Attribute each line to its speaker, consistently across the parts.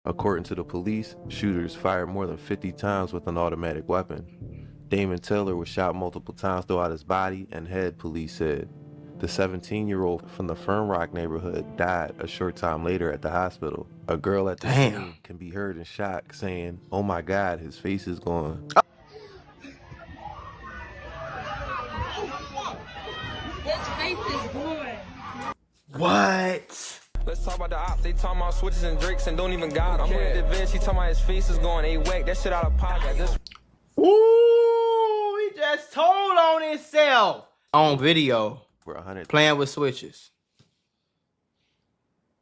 Speaker 1: According to the police, shooters fired more than 50 times with an automatic weapon. Damon Taylor was shot multiple times throughout his body and head, police said. The 17-year-old from the Fern Rock neighborhood died a short time later at the hospital. A girl at the scene can be heard in shock saying, "Oh my God, his face is gone."
Speaker 2: His face is gone.
Speaker 3: What?
Speaker 4: Let's talk about the ops. They talking about switches and drakes and don't even got 'em. I'm with the bitch. She talking about his face is going A-whack. That shit out of pocket. This
Speaker 3: Ooh, he just told on himself on video
Speaker 1: For 100.
Speaker 3: playing with switches.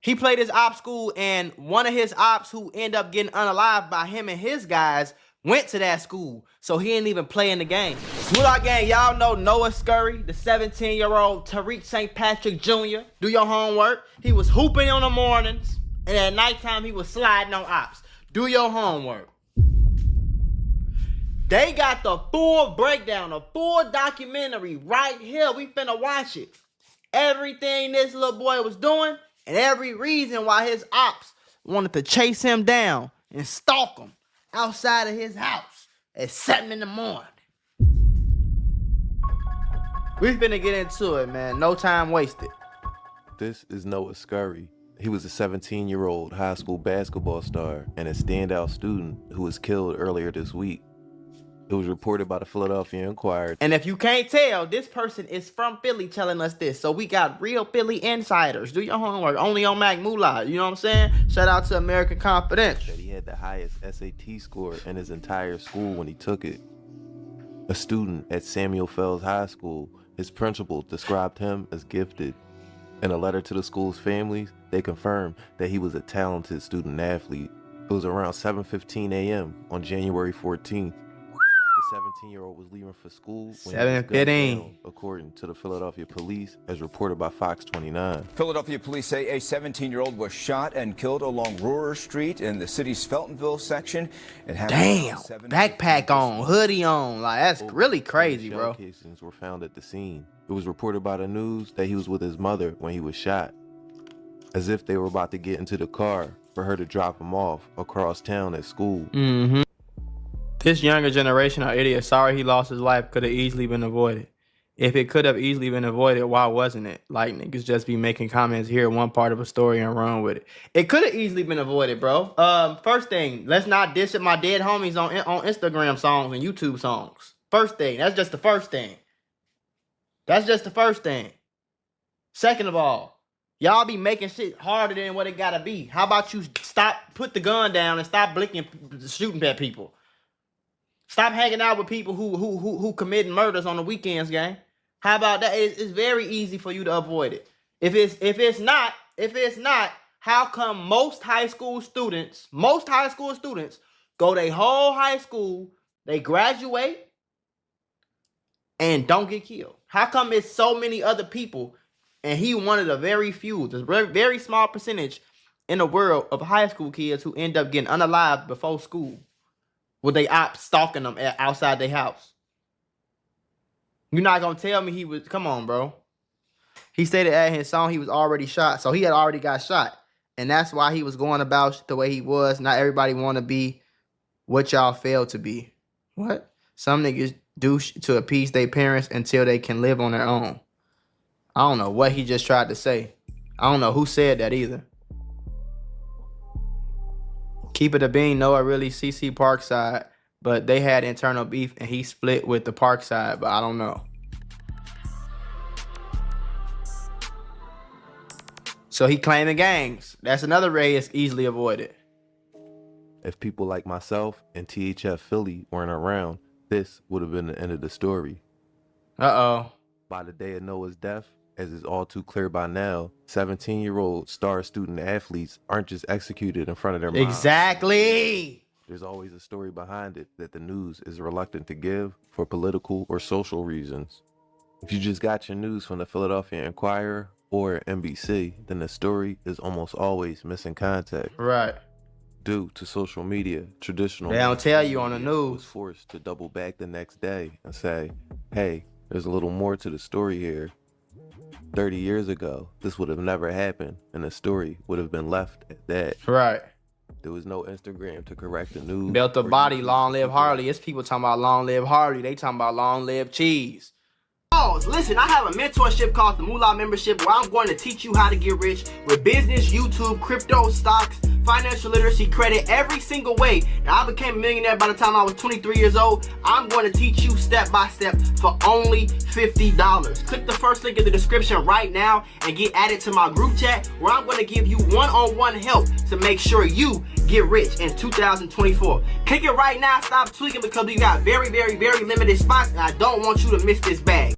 Speaker 3: He played his op school, and one of his ops who end up getting unalived by him and his guys went to that school, so he didn't even play in the game. Moolah gang, y'all know Noah Scurry, the 17-year-old Tariq St. Patrick Jr. Do your homework. He was hooping on the mornings, and at nighttime he was sliding on ops. Do your homework. They got the full breakdown, the full documentary right here. We finna watch it. Everything this little boy was doing, and every reason why his ops wanted to chase him down and stalk him outside of his house at 7 in the morning. We finna get into it, man. No time wasted.
Speaker 1: This is Noah Scurry. He was a 17-year-old high school basketball star and a standout student who was killed earlier this week. It was reported by the Philadelphia Inquirer.
Speaker 3: And if you can't tell, this person is from Philly telling us this. So we got real Philly insiders. Do your homework. Only on Mac Moolah. You know what I'm saying? Shout out to American Confidential.
Speaker 1: That he had the highest SAT score in his entire school when he took it. A student at Samuel Fells High School, his principal described him as gifted. In a letter to the school's families, they confirmed that he was a talented student athlete. It was around 7:15 a.m. on January 14th. The 17-year-old was leaving for school when he was gunned
Speaker 3: 7:15.
Speaker 1: down, according to the Philadelphia police, as reported by Fox 29.
Speaker 5: Philadelphia police say a 17-year-old was shot and killed along Rohrer Street in the city's Feltonville section. It happened
Speaker 3: Damn.
Speaker 5: around 7
Speaker 3: Backpack on, hoodie on. Like, that's
Speaker 1: Over
Speaker 3: really
Speaker 1: 15
Speaker 3: crazy,
Speaker 1: shell
Speaker 3: bro.
Speaker 1: casings were found at the scene. It was reported by the news that he was with his mother when he was shot, as if they were about to get into the car for her to drop him off across town at school.
Speaker 3: Mm-hmm. This younger generation are idiots. Sorry he lost his life. Could have easily been avoided. If it could have easily been avoided, why wasn't it? Like, niggas just be making comments here, one part of a story, and run with it. It could have easily been avoided, bro. First thing, let's not diss at my dead homies on Instagram songs and YouTube songs. First thing, that's just the first thing. That's just the first thing. Second of all, y'all be making shit harder than what it gotta be. How about you put the gun down and stop blinking, shooting at people? Stop hanging out with people who committing murders on the weekends, gang. How about that? It's very easy for you to avoid it. If it's not, how come most high school students go their whole high school, they graduate and don't get killed? How come it's so many other people and he one of the very few, the very small percentage in the world of high school kids who end up getting unalived before school? With they ops stalking them outside their house. You're not gonna tell me he was, come on, bro. He stated at his song he was already shot. So he had already got shot. And that's why he was going about the way he was. Not everybody wanna be what y'all failed to be. What? Some niggas do to appease their parents until they can live on their own. I don't know what he just tried to say. I don't know who said that either. Keep it a bean, Noah really CC Parkside, but they had internal beef and he split with the Parkside, but I don't know. So he claiming gangs. That's another way it's easily avoided.
Speaker 1: If people like myself and THF Philly weren't around, this would have been the end of the story.
Speaker 3: Uh-oh.
Speaker 1: By the day of Noah's death, as is all too clear by now, 17-year-old star student athletes aren't just executed in front of their moms.
Speaker 3: Exactly.
Speaker 1: There's always a story behind it that the news is reluctant to give for political or social reasons. If you just got your news from the Philadelphia Inquirer or NBC, then the story is almost always missing context.
Speaker 3: Right.
Speaker 1: Due to social media, traditional
Speaker 3: They don't tell you on the
Speaker 1: media
Speaker 3: news.
Speaker 1: was forced to double back the next day and say, hey, there's a little more to the story here. 30 years ago, this would have never happened, and the story would have been left at that.
Speaker 3: Right.
Speaker 1: There was no Instagram to correct the news.
Speaker 3: Built a
Speaker 1: or
Speaker 3: body,
Speaker 1: YouTube
Speaker 3: long
Speaker 1: to
Speaker 3: live
Speaker 1: keep
Speaker 3: Harley.
Speaker 1: it.
Speaker 3: It's people talking about long live Harley. They talking about long live cheese.
Speaker 6: Listen, I have a mentorship called the Moolah Membership where I'm going to teach you how to get rich with business, YouTube, crypto, stocks, financial literacy, credit, every single way. Now, I became a millionaire by the time I was 23 years old. I'm going to teach you step by step for only $50. Click the first link in the description right now and get added to my group chat where I'm going to give you one-on-one help to make sure you get rich in 2024. Click it right now. Stop tweaking because we got very, very, very limited spots and I don't want you to miss this bag.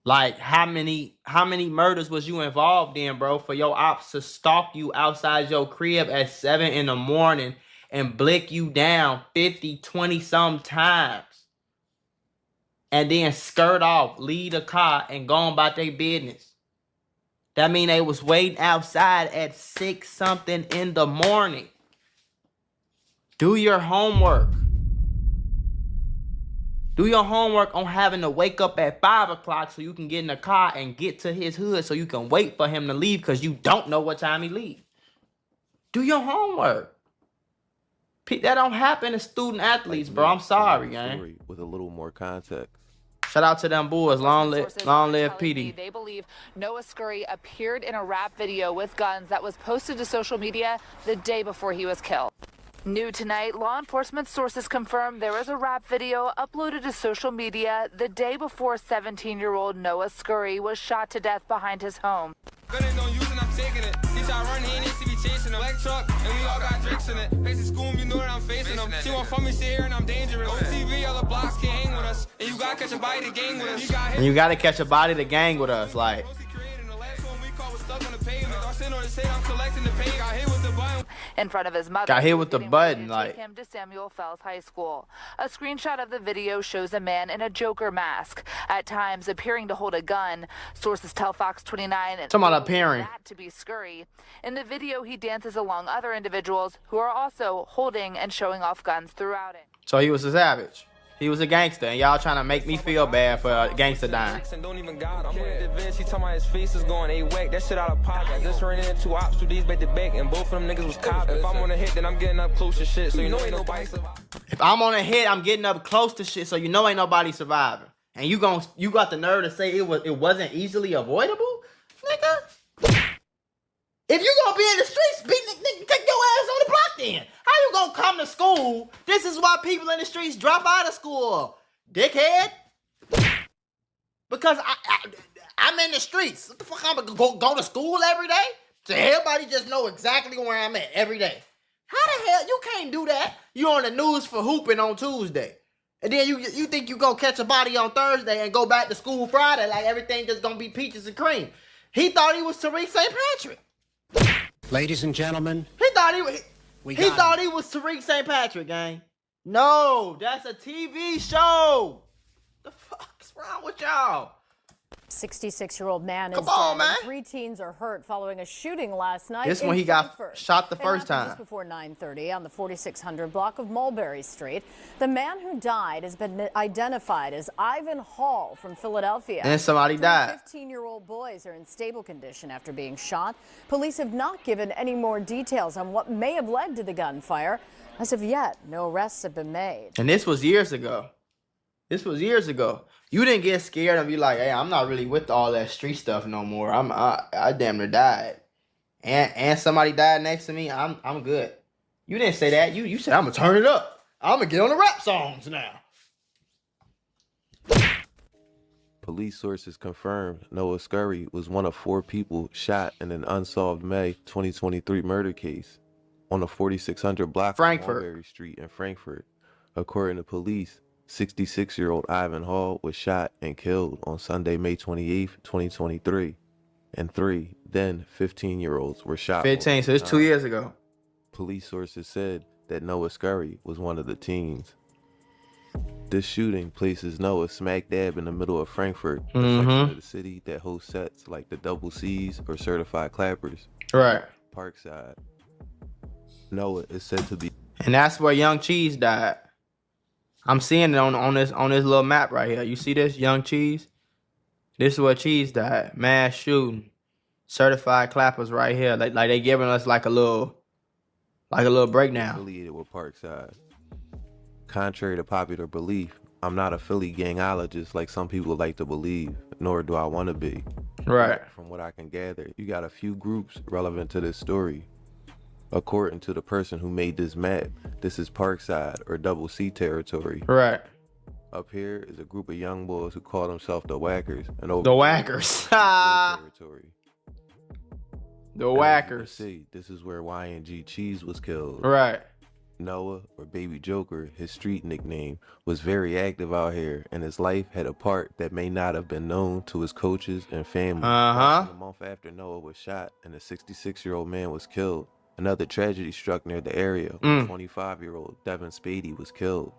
Speaker 3: Like, how many murders was you involved in, bro, for your ops to stalk you outside your crib at 7 in the morning and blick you down 50, 20 some times and then skirt off, leave the car and go on about their business? That mean they was waiting outside at 6 something in the morning. Do your homework. Do your homework on having to wake up at 5 o'clock so you can get in the car and get to his hood so you can wait for him to leave because you don't know what time he leaves. Do your homework. That don't happen to student athletes, bro. I'm sorry, gang.
Speaker 1: With a little more context.
Speaker 3: Shout out to them boys. Long live PD.
Speaker 7: They believe Noah Scurry appeared in a rap video with guns that was posted to social media the day before he was killed. New tonight, law enforcement sources confirm there was a rap video uploaded to social media the day before 17-year-old Noah Scurry was shot to death behind his home.
Speaker 4: Don't use it, I'm taking it. He try run, he needs to be chasing him. Black truck, and we all got drinks in it. Face school, you know that I'm facing them. She want from me, sit here, and I'm dangerous. On TV, all the blocks can't hang with us. And you gotta catch a body to gang with us.
Speaker 3: And you gotta catch a body to gang with us, like.
Speaker 7: In front of his mother.
Speaker 3: Got hit with the button, like.
Speaker 7: Take him to Samuel Fells High School. A screenshot of the video shows a man in a Joker mask, at times appearing to hold a gun. Sources tell Fox 29
Speaker 3: Talking about appearing.
Speaker 7: that to be Scurry. In the video, he dances along other individuals who are also holding and showing off guns throughout it.
Speaker 3: So he was a savage. He was a gangster, and y'all trying to make me feel bad for a gangster dying.
Speaker 4: Don't even got him. She told me his face is going A-whack. That shit out of pocket. I just ran into ops with these back to back, and both of them niggas was cops. If I'm on a hit, then I'm getting up close to shit, so you know ain't nobody surviving.
Speaker 3: If I'm on a hit, I'm getting up close to shit, so you know ain't nobody surviving. And you got the nerve to say it wasn't easily avoidable, nigga. If you gonna be in the streets, nigga, take your ass on the block then. How you gonna come to school? This is why people in the streets drop out of school, dickhead. Because I'm in the streets. What the fuck, I'm gonna go to school every day? So everybody just know exactly where I'm at every day. How the hell, you can't do that? You on the news for hooping on Tuesday. And then you think you gonna catch a body on Thursday and go back to school Friday like everything just gonna be peaches and cream. He thought he was Tariq St. Patrick.
Speaker 8: Ladies and gentlemen,
Speaker 3: He thought he was Tariq St. Patrick, gang. No, that's a TV show. The fuck's wrong with y'all?
Speaker 9: 66-year-old man is
Speaker 3: Come on,
Speaker 9: dead.
Speaker 3: man.
Speaker 9: 3 teens are hurt following a shooting last night.
Speaker 3: This
Speaker 9: in
Speaker 3: when he got
Speaker 9: Frankfurt.
Speaker 3: shot the
Speaker 9: It
Speaker 3: first
Speaker 9: happened
Speaker 3: time.
Speaker 9: Just before 9:30 on the 4600 block of Mulberry Street. The man who died has been identified as Ivan Hall from Philadelphia.
Speaker 3: And somebody died.
Speaker 9: 15-year-old boys are in stable condition after being shot. Police have not given any more details on what may have led to the gunfire. As of yet, no arrests have been made.
Speaker 3: And this was years ago. You didn't get scared and be like, hey, I'm not really with all that street stuff no more. I damn near died. And somebody died next to me. I'm good. You didn't say that. You said I'm gonna turn it up. I'm gonna get on the rap songs now.
Speaker 1: Police sources confirmed Noah Scurry was one of 4 people shot in an unsolved May 2023 murder case on the 4600 block
Speaker 3: Frankfurt.
Speaker 1: of Mulberry Street in Frankfurt. According to police, 66-year-old Ivan Hall was shot and killed on Sunday, May 28th, 2023. And 3 then 15-year-olds were shot.
Speaker 3: 15, so it's 2 years ago.
Speaker 1: Police sources said that Noah Scurry was one of the teens. This shooting places Noah smack dab in the middle of Frankfurt, the section of the city that hosts sets like the Double C's or Certified Clappers.
Speaker 3: Right.
Speaker 1: Parkside. Noah is said to be.
Speaker 3: And that's where Young Cheese died. I'm seeing it on this little map right here. You see this, Young Cheese? This is where Cheese died. Mass shooting. Certified Clappers right here. Like they giving us like a little Like a little breakdown.
Speaker 1: Affiliated with Parkside. Contrary to popular belief, I'm not a Philly gangologist like some people like to believe, nor do I want to be.
Speaker 3: Right.
Speaker 1: From what I can gather, you got a few groups relevant to this story. According to the person who made this map, this is Parkside or Double C territory.
Speaker 3: Right.
Speaker 1: Up here is a group of young boys who call themselves the Whackers. And over
Speaker 3: The Whackers.
Speaker 1: territory.
Speaker 3: The Whackers.
Speaker 1: See, this is where YNG Cheese was killed.
Speaker 3: Right.
Speaker 1: Noah, or Baby Joker, his street nickname, was very active out here, and his life had a part that may not have been known to his coaches and family. A month after Noah was shot and a 66-year-old man was killed, another tragedy struck near the area. 25-year-old Devin Spady was killed.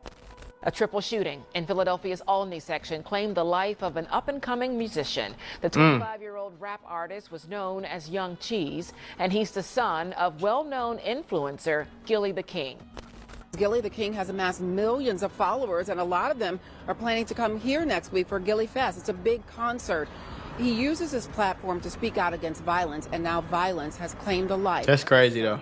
Speaker 10: A triple shooting in Philadelphia's Albany section claimed the life of an up-and-coming musician. The 25-year-old rap artist was known as Young Cheese, and he's the son of well-known influencer Gilly the King.
Speaker 11: Gilly the King has amassed millions of followers, and a lot of them are planning to come here next week for Gilly Fest. It's a big concert. He uses his platform to speak out against violence, and now violence has claimed a life.
Speaker 3: That's crazy, though.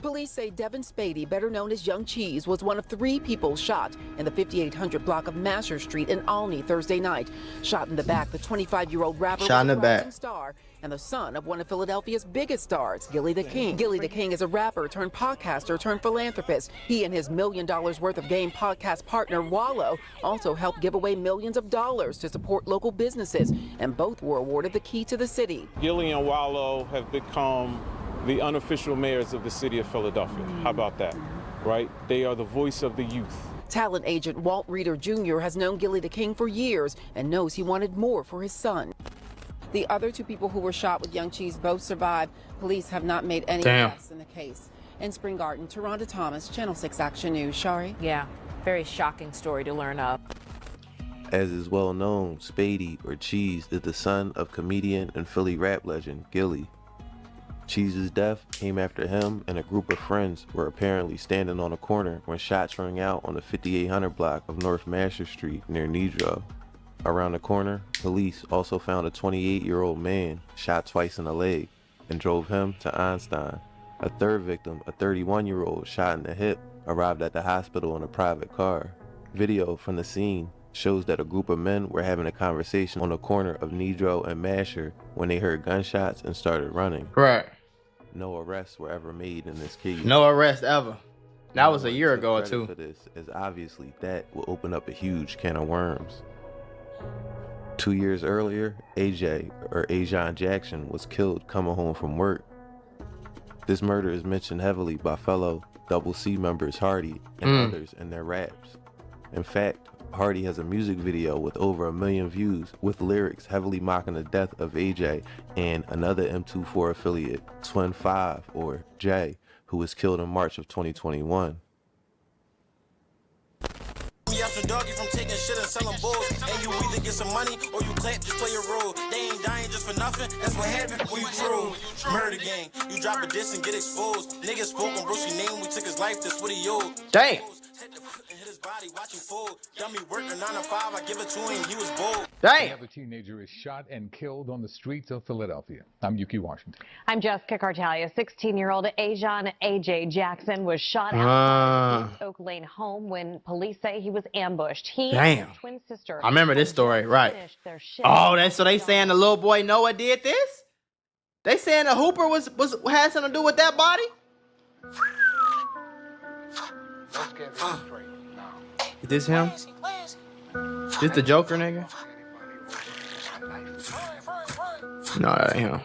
Speaker 11: Police say Devin Spady, better known as Young Cheese, was one of 3 people shot in the 5800 block of Masher Street in Albany Thursday night. Shot in the back, the 25-year-old rapper was a rising star and the son of one of Philadelphia's biggest stars, Gilly the King. Gilly the King is a rapper turned podcaster turned philanthropist. He and his $1 million worth of game podcast partner Wallow also helped give away millions of dollars to support local businesses, and both were awarded the key to the city.
Speaker 12: Gilly and Wallow have become the unofficial mayors of the city of Philadelphia. How about that, right? They are the voice of the youth.
Speaker 11: Talent agent Walt Reeder Jr. has known Gilly the King for years and knows he wanted more for his son. The other 2 people who were shot with Young Cheese both survived. Police have not made any arrests in the case. In Spring Garden, Taronda Thomas, Channel 6 Action News. Shari?
Speaker 10: Yeah, very shocking story to learn of.
Speaker 1: As is well known, Spady, or Cheese, is the son of comedian and Philly rap legend Gilly. Cheese's death came after him and a group of friends were apparently standing on a corner when shots rang out on the 5800 block of North Masher Street near Nedrow. Around the corner, police also found a 28-year-old man shot twice in the leg and drove him to Einstein. A third victim, a 31-year-old shot in the hip, arrived at the hospital in a private car. Video from the scene shows that a group of men were having a conversation on the corner of Nedrow and Masher when they heard gunshots and started running.
Speaker 3: Right.
Speaker 1: No arrests were ever made in this case.
Speaker 3: No arrest ever. That was a year ago or 2.
Speaker 1: For this, as obviously that will open up a huge can of worms. 2 years earlier, AJ, or Ajon Jackson, was killed coming home from work. This murder is mentioned heavily by fellow Double C members Hardy and others in their raps. In fact, Hardy has a music video with over 1 million views with lyrics heavily mocking the death of AJ and another M24 affiliate, Twin 5, or Jay, who was killed in March of 2021.
Speaker 13: Doggy from taking shit and selling bulls, and you either get some money or you clap, just play your role. They ain't dying just for nothing. That's what happened when you true. Murder gang, you drop a diss and get exposed. Niggas spoke on Brucey name, we took his life. That's what he owed.
Speaker 3: Damn.
Speaker 13: Body watching fold. Dummy working 9 to 5. I give it to him. He was bold.
Speaker 3: Damn.
Speaker 14: Another teenager is shot and killed on the streets of Philadelphia. I'm Yuki Washington.
Speaker 15: I'm Jessica Cartalia. 16-year-old Ajon AJ Jackson was shot outside his Oak Lane home when police say he was ambushed. He and his twin sister.
Speaker 3: I remember this story, right? Oh, so they saying the little boy Noah did this? They saying the Hooper was had something to do with that body?
Speaker 14: Let's get this straight.
Speaker 3: Is this him? This the Joker, nigga? No, that ain't him.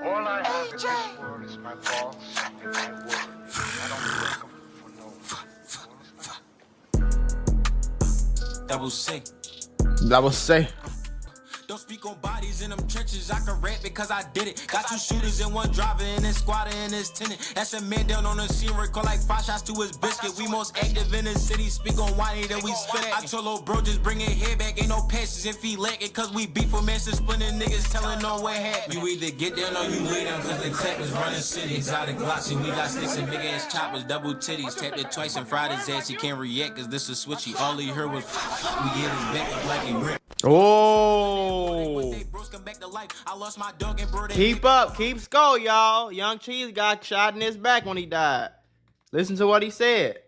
Speaker 14: All I have in this world is my thoughts and my words. I don't welcome for no.
Speaker 13: Double C.
Speaker 3: Double C.
Speaker 13: Don't speak on bodies in them trenches. I can rap because I did it. Got 2 shooters and 1 driver and this squatter and this tenant. That's a man down on the scene, record like 5 shots to his biscuit. We most active in the city. Speak on whiny, then we spit it. I told little bro, just bring it head back. Ain't no passes if he lack it. Cause we beef with master splitting niggas telling on what happened. You either get down or you lay down. Cause the clap is running city. Exotic glossy. We got sticks and big ass choppers. Double titties. Tapped it twice and fried his ass. He can't react cause this is switchy. All he heard was we get his back up like he ripped.
Speaker 3: Oh. Keep up. Keep score, y'all. Young Cheese got shot in his back when he died. Listen to what he said.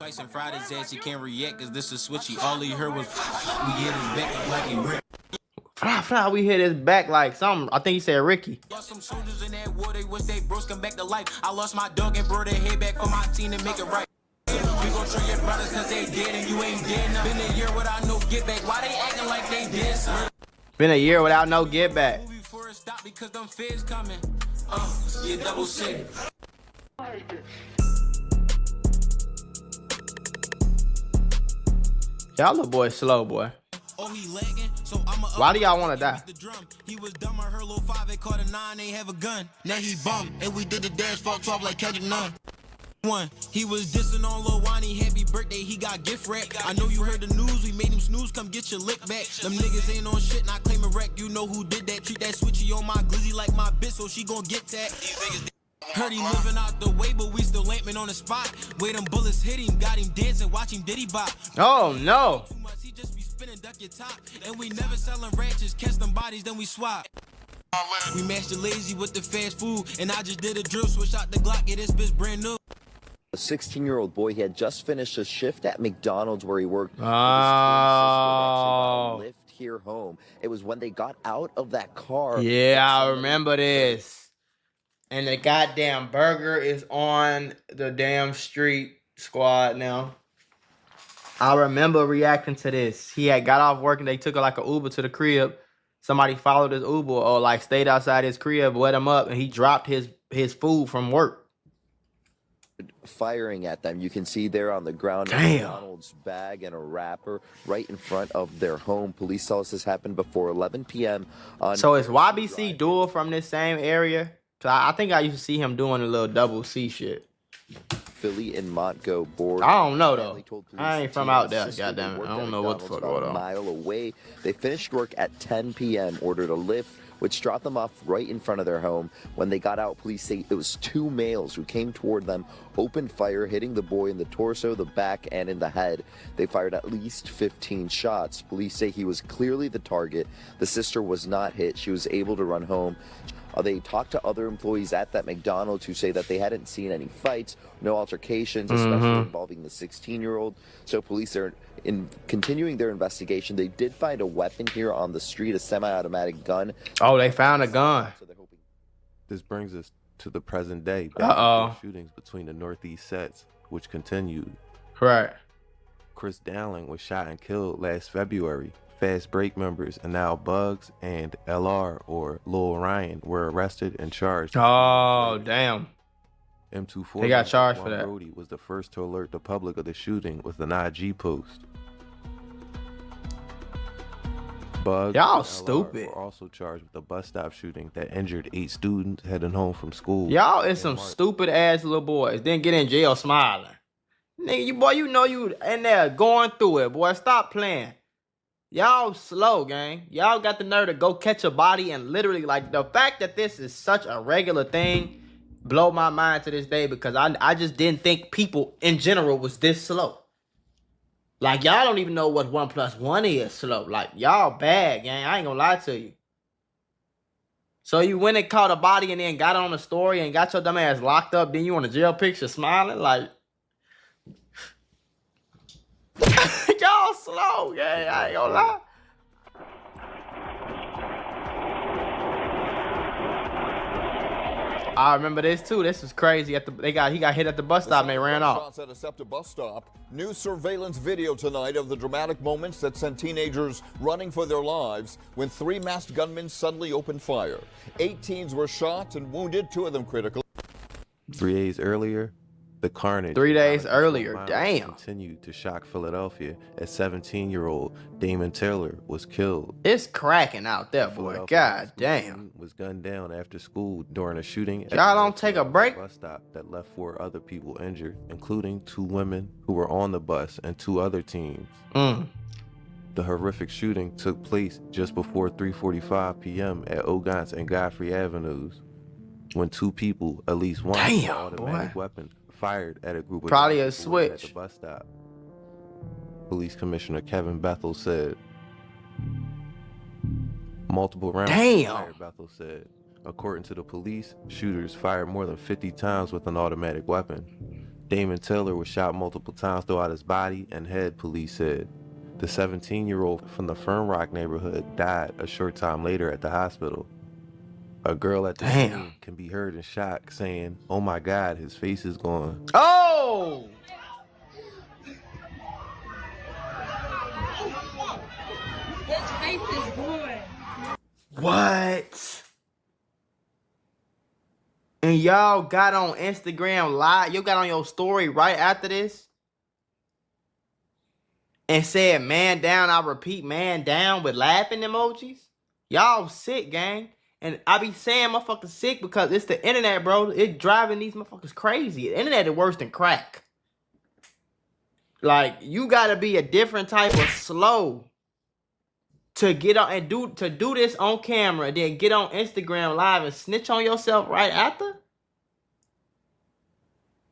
Speaker 13: And Friday's ass, he can't react because this is switchy. All he heard was we hit his back like he ripped.
Speaker 3: We hit his back like something. I think he said Ricky.
Speaker 13: Lost some soldiers in that war, they wish they bros come back to life. I lost my dog and brought their head back for my team to make it right. We gon' show your brothers cause they dead and you ain't dead now. Been a year without no get back. Why they acting like they dead, son?
Speaker 3: Been a year without no get back.
Speaker 13: Before it stop because them feds coming. Yeah, double shit.
Speaker 3: Y'all little boy slow, boy.
Speaker 13: Oh, he lagging, so I'ma
Speaker 3: Why do y'all want to die?
Speaker 13: He was dumb, I heard Lil 5, they caught a 9, they have a gun. Now he bum, and we did the dash, fought 12 like Kendrick Nunn. One, he was dissing on Lil Wayne, happy birthday, he got gift wrap. I know you heard the news, we made him snooze, come get your lick back. Them niggas ain't on shit, not claiming wreck, you know who did that. Treat that switchy on my glizzy like my bitch, so she gon' get that. Heard he living out the way, but we still lamping on the spot. Way them bullets hit him, got him dancing, watch him diddy bop.
Speaker 3: Oh no.
Speaker 13: Too much, he just be spinning, duck your top. And we never selling ratchets, catch them bodies, then we swap. We matched the lazy with the fast food, and I just did a drill, switch out the Glock, get this bitch brand new.
Speaker 16: A 16-year-old boy, he had just finished a shift at McDonald's where he worked.
Speaker 3: Oh.
Speaker 16: Lift here home. It was when they got out of that car.
Speaker 3: Yeah, I remember this. And the goddamn burger is on the damn street squad now. I remember reacting to this. He had got off work and they took like an Uber to the crib. Somebody followed his Uber or like stayed outside his crib, wet him up, and he dropped his food from work.
Speaker 16: Firing at them. You can see there on the ground a
Speaker 3: Damn.
Speaker 16: McDonald's bag and a wrapper right in front of their home. Police tell us this happened before 11 p.m. on.
Speaker 3: So is YBC Duel from this same area? I think I used to see him doing a little double C shit.
Speaker 16: Philly and Montgo board.
Speaker 3: I don't know though. I ain't from out there, goddamn it. I don't know what the fuck going on.
Speaker 16: A mile away. They finished work at 10 p.m. Ordered a lift, which dropped them off right in front of their home. When they got out, police say it was two males who came toward them, opened fire, hitting the boy in the torso, the back, and in the head. They fired at least 15 shots. Police say he was clearly the target. The sister was not hit. She was able to run home. They talked to other employees at that McDonald's who say that they hadn't seen any fights, no altercations, especially involving the 16-year-old. So police are continuing their investigation. They did find a weapon here on the street, a semi-automatic gun.
Speaker 3: Oh, they found a gun.
Speaker 1: This brings us to the present day. Shootings between the Northeast sets, which continued.
Speaker 3: Right.
Speaker 1: Chris Dowling was shot and killed last February. Fast Break members and now Bugs and LR or Lil Ryan were arrested and charged.
Speaker 3: Oh, damn.
Speaker 1: M24.
Speaker 3: They got charged for that.
Speaker 1: Brody was the first to alert the public of the shooting with an IG post. Bugs
Speaker 3: Y'all
Speaker 1: and LR
Speaker 3: stupid.
Speaker 1: were also charged with a bus stop shooting that injured 8 students heading home from school.
Speaker 3: Y'all is some stupid ass little boys. Then get in jail smiling. Nigga, you know you in there going through it, boy. Stop playing. Y'all slow, gang. Y'all got the nerve to go catch a body and literally, like, the fact that this is such a regular thing blow my mind to this day because I just didn't think people in general was this slow. Like, y'all don't even know what 1 + 1 is slow. Like, y'all bad, gang. I ain't gonna lie to you. So you went and caught a body and then got on the story and got your dumb ass locked up, then you on a jail picture smiling? Like, y'all slow, gang. I ain't gonna lie. I remember this too. This was crazy. He got hit at the bus stop and they ran off.
Speaker 17: Shots at a SEPTA bus stop. New surveillance video tonight of the dramatic moments that sent teenagers running for their lives when 3 masked gunmen suddenly opened fire. 8 teens were shot and wounded, 2 of them critically.
Speaker 1: 3 days earlier, the carnage
Speaker 3: 3 days earlier, damn,
Speaker 1: continued to shock Philadelphia as 17-year-old Damon Taylor was killed.
Speaker 3: It's cracking out there, boy. God damn.
Speaker 1: Was gunned down after school during a shooting.
Speaker 3: Y'all don't take a break.
Speaker 1: Bus stop that left 4 other people injured, including 2 women who were on the bus and 2 other teens. The horrific shooting took place just before 3:45 p.m. at Ogons and Godfrey Avenues, when 2 people, at least one, with an automatic weapon, fired at a group of
Speaker 3: probably a
Speaker 1: at
Speaker 3: switch
Speaker 1: the bus stop. Police Commissioner Kevin Bethel said, Multiple rounds
Speaker 3: Damn.
Speaker 1: fired, Bethel said. According to the police, shooters fired more than 50 times with an automatic weapon. Damon Taylor was shot multiple times throughout his body and head, police said. The 17-year-old from the Fern Rock neighborhood died a short time later at the hospital. A girl at the scene can be heard in shock saying, "Oh my God, his face is gone."
Speaker 3: Oh!
Speaker 2: His face is gone.
Speaker 3: What? And y'all got on Instagram live. You got on your story right after this and said, "Man down," I repeat, "man down," with laughing emojis. Y'all sick, gang. And I be saying motherfuckers sick because it's the internet, bro. It's driving these motherfuckers crazy. The internet is worse than crack. Like, you gotta be a different type of slow to get on and do this on camera, then get on Instagram live and snitch on yourself right after.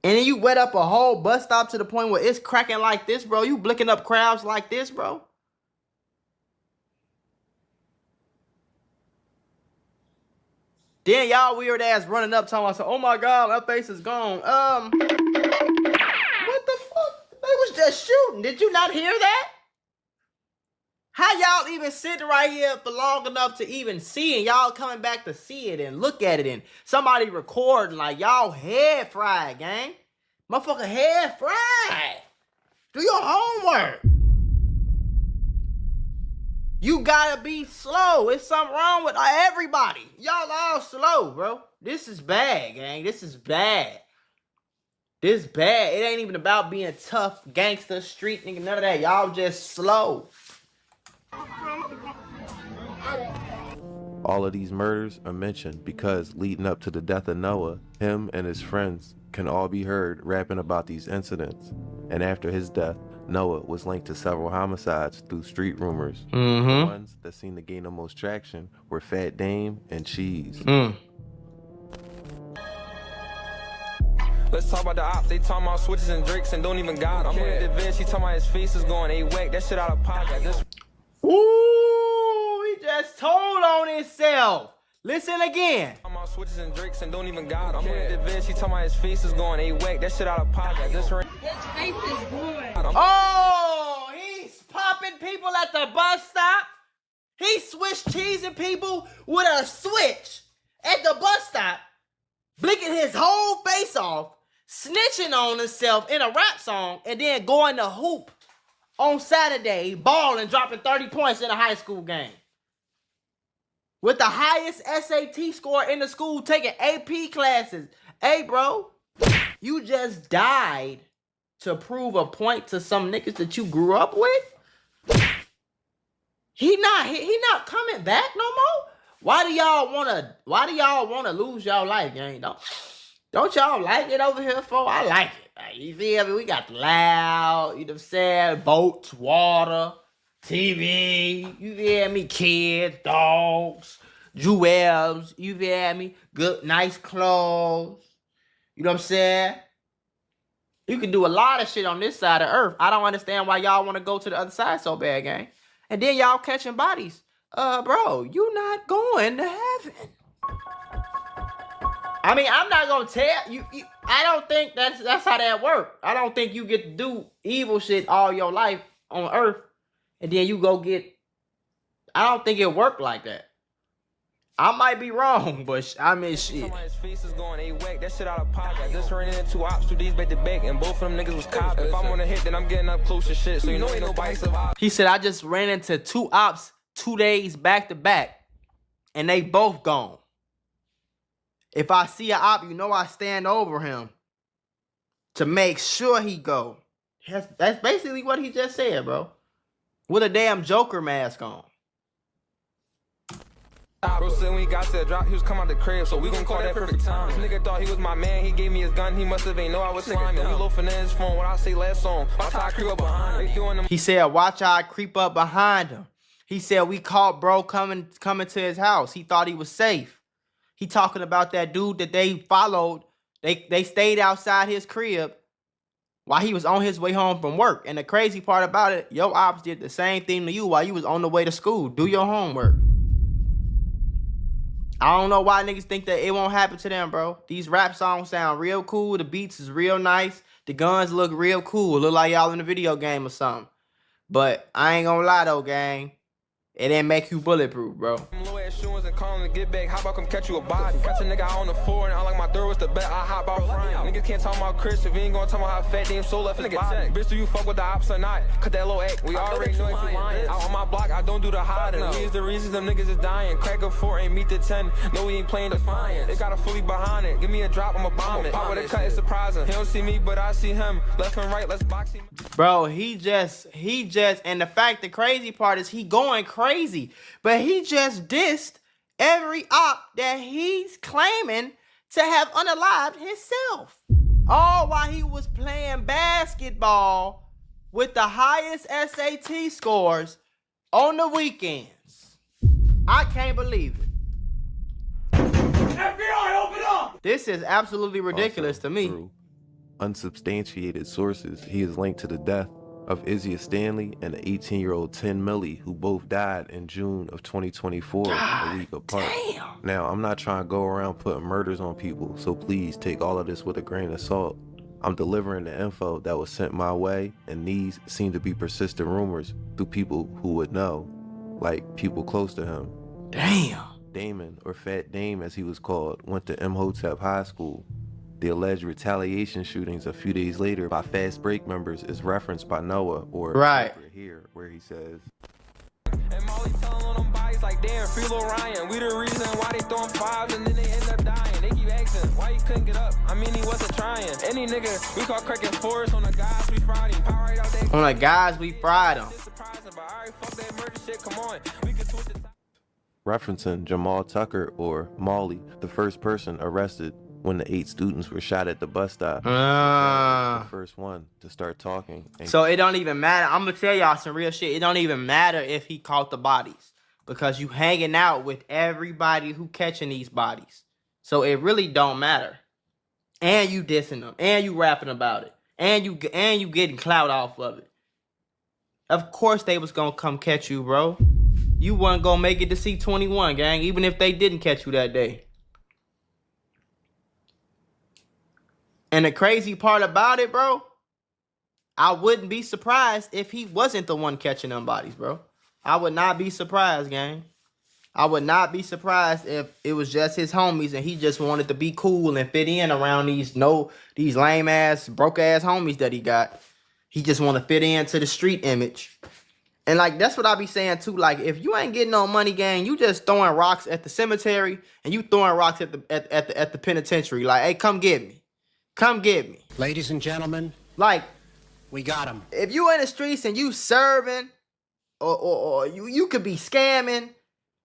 Speaker 3: And then you wet up a whole bus stop to the point where it's cracking like this, bro. You blicking up crowds like this, bro. Then y'all weird ass running up talking about, "Oh my God, my face is gone." What the fuck? They was just shooting. Did you not hear that? How y'all even sitting right here for long enough to even see it? Y'all coming back to see it and look at it and somebody recording like y'all head fried, gang. Motherfucker head fried. Do your homework. You gotta be slow. It's something wrong with everybody. Y'all all slow, bro. This is bad, gang. This is bad. This bad. It ain't even about being tough, gangster, street nigga, none of that. Y'all just slow.
Speaker 1: All of these murders are mentioned because leading up to the death of Noah, him and his friends can all be heard rapping about these incidents. And after his death, Noah was linked to several homicides through street rumors. The ones that seemed to gain the most traction were Fat Dame and Cheese.
Speaker 4: Let's talk about the ops. They talking about switches and drakes and don't even got them. I'm at the vid. She talking about his face is going A-whack. That shit out of pocket.
Speaker 3: Ooh, he just told on himself. Listen again.
Speaker 4: I'm on switches and drakes and don't even got them. I'm at the vid. She talking about his face is going A-whack. That shit out of pocket.
Speaker 2: His face is gone.
Speaker 3: Oh, he's popping people at the bus stop. He switched cheesing people with a switch at the bus stop, blinking his whole face off, snitching on himself in a rap song, and then going to hoop on Saturday, balling, dropping 30 points in a high school game. With the highest SAT score in the school, taking AP classes. Hey, bro, you just died to prove a point to some niggas that you grew up with? He not coming back no more? Why do y'all wanna lose y'all life, gang? Don't y'all like it over here, for? I like it. Like, you feel me? We got the loud, you know what I'm saying? Boats, water, TV, you feel me? Kids, dogs, jewels, you feel me? Good, nice clothes. You know what I'm saying? You can do a lot of shit on this side of earth. I don't understand why y'all want to go to the other side so bad, gang. And then y'all catching bodies. Bro, you not going to heaven. I mean, I'm not gonna tell you. I don't think that's how that works. I don't think you get to do evil shit all your life on earth, and then you go get. I don't think it worked like that. I might be wrong, but I mean, shit.
Speaker 4: His face is going A-whack. That shit out of pocket. I just ran into two ops, 2 days back to back, and both of them niggas was cops. If I'm on a hit, then I'm getting up close to shit. So you know ain't nobody survive.
Speaker 3: He said, "I just ran into 2 ops 2 days back to back, and they both gone. If I see an op, you know I stand over him to make sure he go." That's basically what he just said, bro. With a damn Joker mask on.
Speaker 4: Bro said when he got to the drop, he was coming out the crib, so we gon' call that perfect time. This nigga thought he was my man, he gave me his gun, he must have ain't know I was slimy. We loafing in his phone, what I say last song. Watch how I creep up behind him.
Speaker 3: He said, "Watch how I creep up behind him." He said, "We caught bro coming to his house. He thought he was safe." He talking about that dude that they followed. They stayed outside his crib while he was on his way home from work. And the crazy part about it, your ops did the same thing to you while you was on the way to school. Do your homework.
Speaker 6: I don't know why niggas think that it won't happen to them, bro. These rap songs sound real cool. The beats is real nice. The guns look real cool. Look like y'all in a video game or something. But I ain't gonna lie though, gang. It didn't make you bulletproof, bro.
Speaker 4: Low ass shoes and call him to get back. How about come catch you a body? Catch a nigga out on the floor and I like my door was the bet. I hop out frying. Niggas can't talk about Chris if he ain't gonna talk about how fat damn soul left nigga check. Bitch, do you fuck with the ops or not? Cut that low act. We already know if you lying. Out on my block, I don't do the hiding. We is the reasons them niggas is dying. Crack a 4 ain't meet the 10. No, we ain't playing defiance. They got a fully behind it. Give me a drop, I'ma bomb it. Pop with a cut, it's surprising. He don't see me, but I see him. Left and right, let's box him.
Speaker 6: Bro, he just, and the crazy part is he going crazy. But he just dissed every op that he's claiming to have unalived himself. All while he was playing basketball with the highest SAT scores on the weekends. I can't believe it. FBI, open up! This is absolutely ridiculous to me.
Speaker 1: Through unsubstantiated sources, he is linked to the death of Izzy Stanley and the 18-year-old 10 Millie, who both died in June of 2024, a week apart.
Speaker 6: Damn.
Speaker 1: Now, I'm not trying to go around putting murders on people, so please take all of this with a grain of salt. I'm delivering the info that was sent my way, and these seem to be persistent rumors through people who would know, like people close to him.
Speaker 6: Damn.
Speaker 1: Damon, or Fat Dame as he was called, went to Imhotep High School. The alleged retaliation shootings a few days later by Fast Break members is referenced by Noah, or
Speaker 6: right
Speaker 1: here, where he says,
Speaker 4: and Molly telling on them bodies like, damn, free Lil Ryan. We the reason why they throwing fives and then they end up dying. They keep asking why he couldn't get up. I mean, he wasn't trying. Any nigga, we call cracking forest on the guys we fried him. Power right out there.
Speaker 6: On the guys we fried him.
Speaker 4: Surprising, but alright, fuck that murder shit. Come on, we can twist it.
Speaker 1: Referencing Jamal Tucker, or Molly, the first person arrested when the 8 students were shot at the bus stop. The first one to start talking.
Speaker 6: So it don't even matter. I'm gonna tell y'all some real shit. It don't even matter if he caught the bodies, because you hanging out with everybody who catching these bodies. So it really don't matter. And you dissing them, and you rapping about it, and you getting clout off of it. Of course they was gonna come catch you, bro. You wasn't gonna make it to C21, gang, even if they didn't catch you that day. And the crazy part about it, bro, I wouldn't be surprised if he wasn't the one catching them bodies, bro. I would not be surprised, gang. I would not be surprised if it was just his homies and he just wanted to be cool and fit in around these lame ass, broke ass homies that he got. He just want to fit into the street image. And like, that's what I be saying too. Like, if you ain't getting no money, gang, you just throwing rocks at the cemetery and you throwing rocks at the penitentiary. Like, hey, come get me. Come get me.
Speaker 8: Ladies and gentlemen,
Speaker 6: like,
Speaker 8: we got him.
Speaker 6: If you in the streets and you serving, or you could be scamming,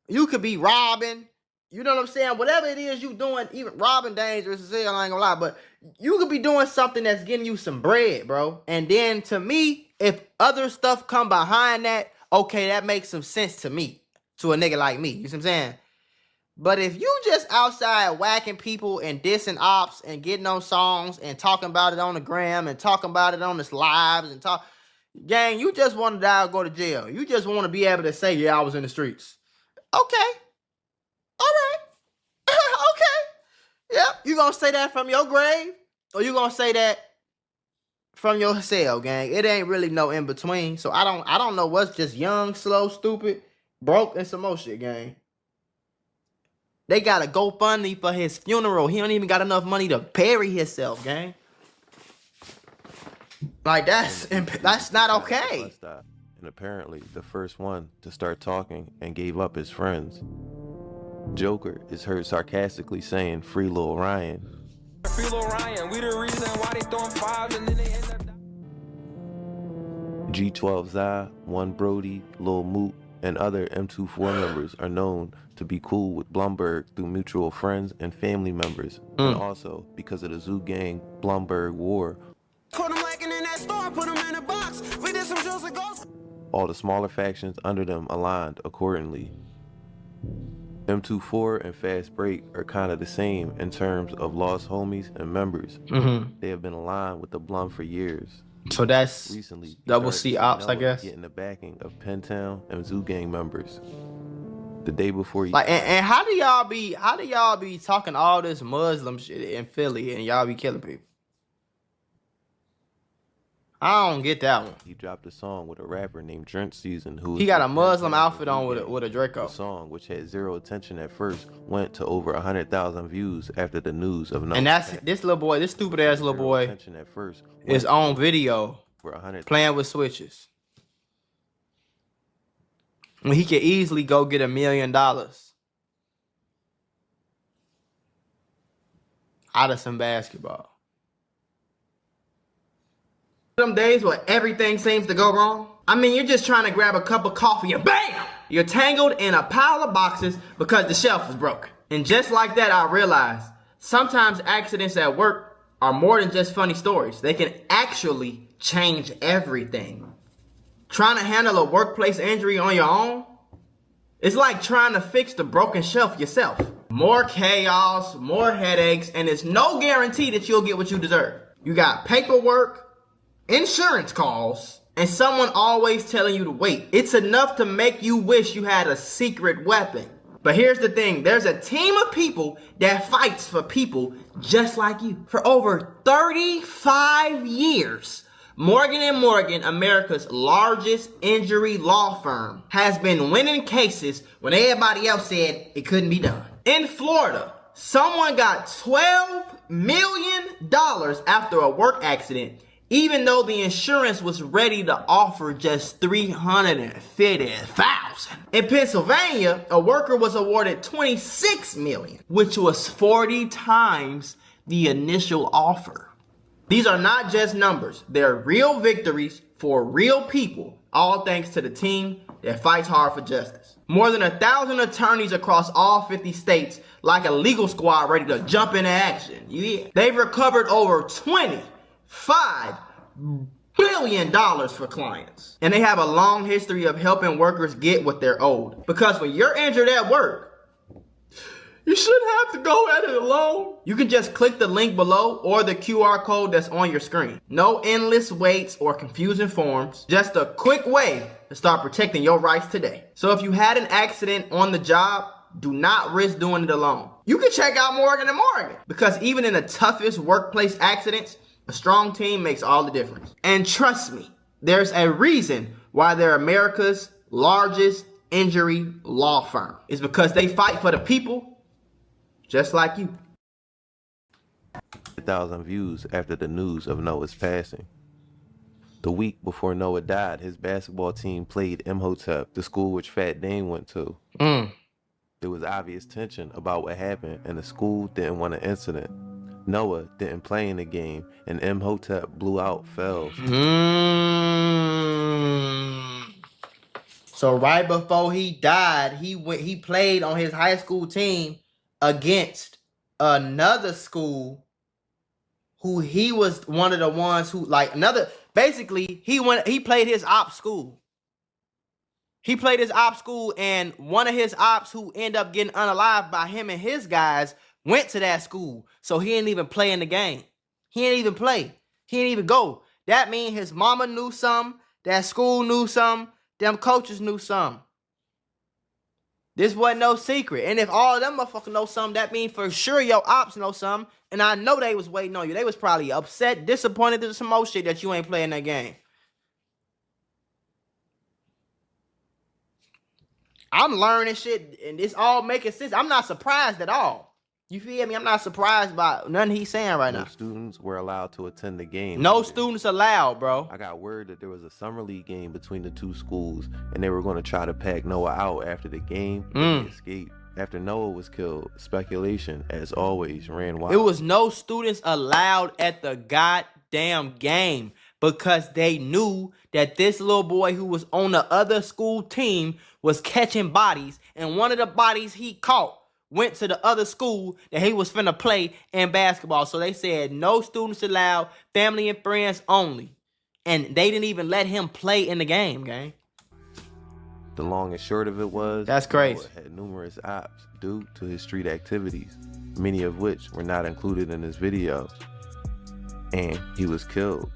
Speaker 6: you could be robbing, you know what I'm saying? Whatever it is you doing, even robbing dangerous as hell, I ain't gonna lie, but you could be doing something that's getting you some bread, bro. And then to me, if other stuff come behind that, okay, that makes some sense to me, to a nigga like me. You see what I'm saying? But if you just outside whacking people and dissing ops and getting on songs and talking about it on the gram and talking about it on the lives and gang, you just want to die or go to jail. You just want to be able to say, yeah, I was in the streets. Okay. All right. Okay. Yep. You gonna say that from your grave, or you gonna say that from your cell, gang? It ain't really no in between. So I don't know what's just young, slow, stupid, broke, and some more shit, gang. They got a GoFundMe for his funeral. He don't even got enough money to bury himself, gang. Like, that's not okay.
Speaker 1: And apparently the first one to start talking and gave up his friends. Joker is heard sarcastically saying, "Free Lil Ryan."
Speaker 4: Free Lil Ryan. We the reason why they throwing fives and then they end up.
Speaker 1: G12 Zai, One Brody, Lil Moot, and other M24 members are known to be cool with Blumberg through mutual friends and family members, and also because of the Zoo Gang Blumberg War.
Speaker 13: Caught him lacking in that store, put him in a box. We did some drills and ghosts.
Speaker 1: All the smaller factions under them aligned accordingly. M24 and Fast Break are kind of the same in terms of lost homies and members. They have been aligned with the Blum for years.
Speaker 6: So that's
Speaker 1: recently
Speaker 6: double C ops, I guess.
Speaker 1: Getting the backing of Pentown and Zoo Gang members. The day before he
Speaker 3: Like, and how do y'all be talking all this Muslim shit in Philly and y'all be killing people? I don't get that one.
Speaker 1: He dropped a song with a rapper named Drink Season, who
Speaker 3: He got a Muslim outfit on with a Draco.
Speaker 1: The song, which had zero attention at first, went to over 100,000 views after the news of
Speaker 3: And that's this little boy, this stupid ass little boy, is on video playing with switches. When he could easily go get $1 million out of some basketball.
Speaker 6: Some days where everything seems to go wrong. I mean, you're just trying to grab a cup of coffee and BAM! You're tangled in a pile of boxes because the shelf was broken. And just like that, I realized sometimes accidents at work are more than just funny stories. They can actually change everything. Trying to handle a workplace injury on your own, it's like trying to fix the broken shelf yourself. More chaos, more headaches, and it's no guarantee that you'll get what you deserve. You got paperwork, insurance calls, and someone always telling you to wait. It's enough to make you wish you had a secret weapon. But here's the thing, there's a team of people that fights for people just like you. For over 35 years, Morgan & Morgan, America's largest injury law firm, has been winning cases when everybody else said it couldn't be done. In Florida, someone got $12 million after a work accident, even though the insurance was ready to offer just $350,000. In Pennsylvania, a worker was awarded $26 million, which was 40 times the initial offer. These are not just numbers. They're real victories for real people, all thanks to the team that fights hard for justice. More than 1,000 attorneys across all 50 states, like a legal squad ready to jump into action. Yeah. They've recovered over $25 billion for clients. And they have a long history of helping workers get what they're owed. Because when you're injured at work, you shouldn't have to go at it alone. You can just click the link below or the QR code that's on your screen. No endless waits or confusing forms. Just a quick way to start protecting your rights today. So if you had an accident on the job, do not risk doing it alone. You can check out Morgan & Morgan, because even in the toughest workplace accidents, a strong team makes all the difference. And trust me, there's a reason why they're America's largest injury law firm. It's because they fight for the people just like you.
Speaker 1: 1,000 views after the news of Noah's passing. The week before Noah died, his basketball team played Imhotep, the school which Fat Dame went to. There was obvious tension about what happened, and the school didn't want an incident. Noah didn't play in the game, and Imhotep blew out Fells.
Speaker 3: So right before he died, he played on his high school team against another school who he was one of the ones who, like, basically he played his op school. He played his op school, and one of his ops who ended up getting unalived by him and his guys went to that school. So he didn't even play in the game. He didn't even play. He didn't even go. That means his mama knew something, that school knew something, them coaches knew something. This wasn't no secret. And if all of them motherfuckers know something, that means for sure your ops know something. And I know they was waiting on you. They was probably upset, disappointed, there's some more shit that you ain't playing that game. I'm learning shit, and it's all making sense. I'm not surprised at all. You feel me? I'm not surprised by nothing he's saying right now.
Speaker 1: No students were allowed to attend the game.
Speaker 3: No students allowed, bro.
Speaker 1: I got word that there was a summer league game between the two schools, and they were going to try to pack Noah out after the game. He escaped. After Noah was killed, speculation, as always, ran wild.
Speaker 3: It was no students allowed at the goddamn game because they knew that this little boy who was on the other school team was catching bodies, and one of the bodies he caught went to the other school that he was finna play in basketball. So they said no students allowed, family and friends only. And they didn't even let him play in the game, gang.
Speaker 1: The long and short of it was,
Speaker 3: that's crazy.
Speaker 1: Noah had numerous ops due to his street activities, many of which were not included in this video. And he was killed.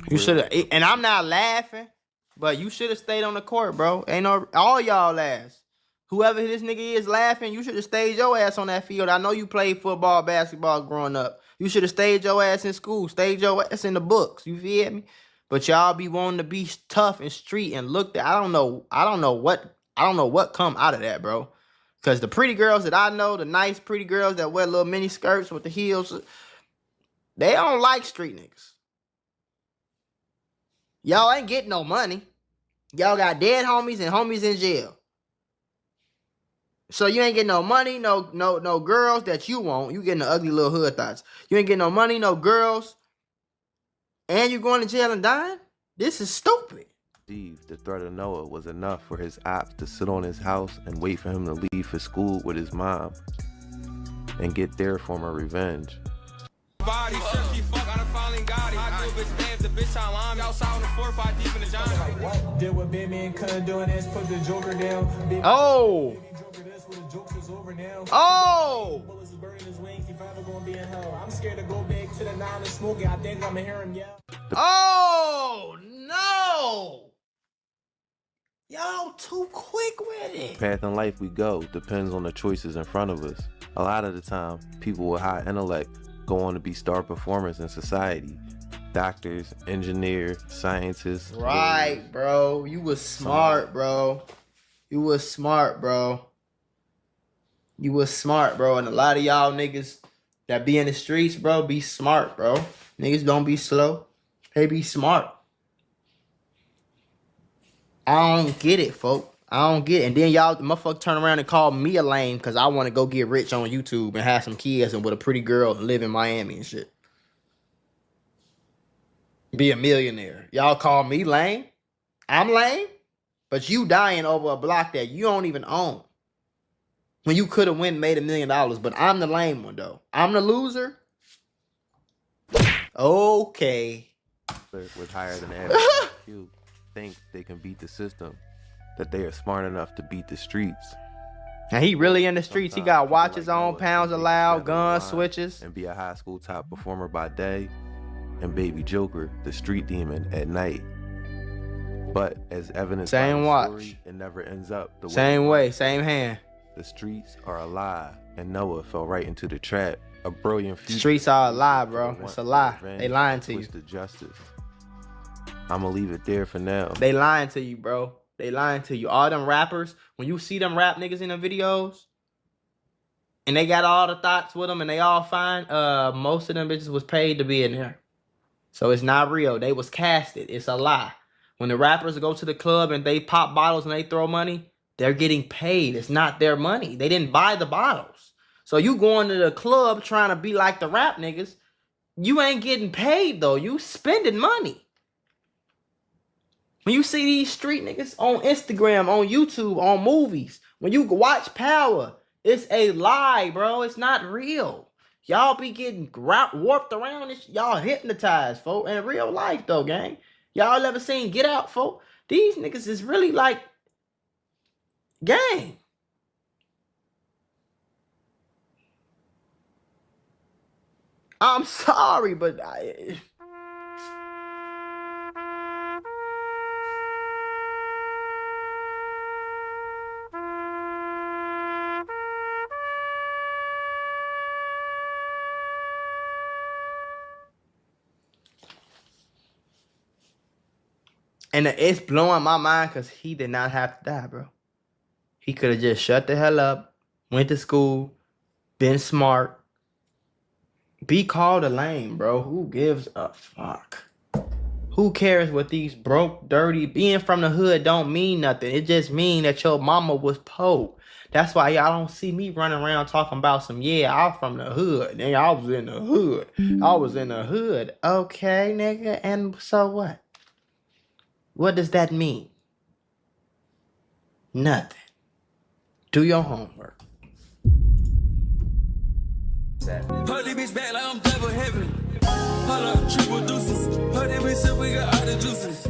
Speaker 3: You should have, and I'm not laughing.
Speaker 6: But you should have stayed on the court, bro. Ain't no all y'all ass. Whoever this nigga is laughing, you should have stayed your ass on that field. I know you played football, basketball growing up. You should have stayed your ass in school, stayed your ass in the books. You feel me? But y'all be wanting to be tough and street and look. I don't know what come out of that, bro. Cause the pretty girls that I know, the nice pretty girls that wear little mini skirts with the heels, they don't like street niggas. Y'all ain't getting no money. Y'all got dead homies and homies in jail. So you ain't getting no money, no girls that you want. You getting the ugly little hood thoughts. You ain't getting no money, no girls, and you going to jail and dying? This is stupid.
Speaker 1: The threat of Noah was enough for his ops to sit on his house and wait for him to leave for school with his mom and get their form of revenge.
Speaker 4: Body, she fuck, I done finally got it. I do bitch, man, if the bitch online, outside on the 4-5 deep in the John. What?
Speaker 18: Did what Batman couldn't do and that's put the Joker down.
Speaker 6: Oh! Oh!
Speaker 18: I'm scared to go back to the 9 and smoking. I think I'm gonna hear him yell.
Speaker 6: Oh no! Y'all too quick with it.
Speaker 1: Path in life we go depends on the choices in front of us. A lot of the time, people with high intellect go on to be star performers in society. Doctors, engineers, scientists.
Speaker 6: Right, bro. You was smart, bro. You was smart, bro. You was smart, bro. And a lot of y'all niggas that be in the streets, bro, be smart, bro. Niggas don't be slow. They be smart. I don't get it, folk. I don't get it. And then y'all motherfucker turn around and call me a lame because I want to go get rich on YouTube and have some kids and with a pretty girl and live in Miami and shit. Be a millionaire. Y'all call me lame? I'm lame? But you dying over a block that you don't even own. When you could have made $1 million, but I'm the lame one though. I'm the loser. Okay.
Speaker 1: With higher than average IQ think they can beat the system, that they are smart enough to beat the streets.
Speaker 6: And he really in the streets. He got watches on, pounds allowed, guns, switches.
Speaker 1: And be a high school top performer by day, and baby Joker, the street demon, at night. But as evidence
Speaker 6: same watch, story,
Speaker 1: it never ends up the
Speaker 6: same way, same hand.
Speaker 1: The streets are a lie, and Noah fell right into the trap. A brilliant future.
Speaker 6: Streets are a lie, bro. It's a lie. They lying to you.
Speaker 1: Justice. I'ma leave it there for now.
Speaker 6: They lying to you, bro. They lying to you. All them rappers, when you see them rap niggas in the videos, and they got all the thoughts with them, and they all fine, most of them bitches was paid to be in there. So it's not real. They was casted. It's a lie. When the rappers go to the club and they pop bottles and they throw money, they're getting paid. It's not their money. They didn't buy the bottles. So you going to the club trying to be like the rap niggas, you ain't getting paid though. You spending money. When you see these street niggas on Instagram, on YouTube, on movies, when you watch Power, it's a lie, bro. It's not real. Y'all be getting warped around. Y'all hypnotized, folk. In real life, though, gang. Y'all ever seen Get Out, folk? These niggas is really like, gang. I'm sorry, but and it's blowing my mind because he did not have to die, bro. He could have just shut the hell up, went to school, been smart. Be called a lame, bro. Who gives a fuck? Who cares what these broke, dirty, being from the hood don't mean nothing. It just mean that your mama was poor. That's why y'all don't see me running around talking about some, yeah, I'm from the hood. Nigga, I was in the hood. I was in the hood. Okay, nigga, and so what? What does that mean? Nothing. Do your homework.
Speaker 13: Put this bitch back like I'm double heaven. Hold up, triple deuces. Put this bitch up, we got all the juices.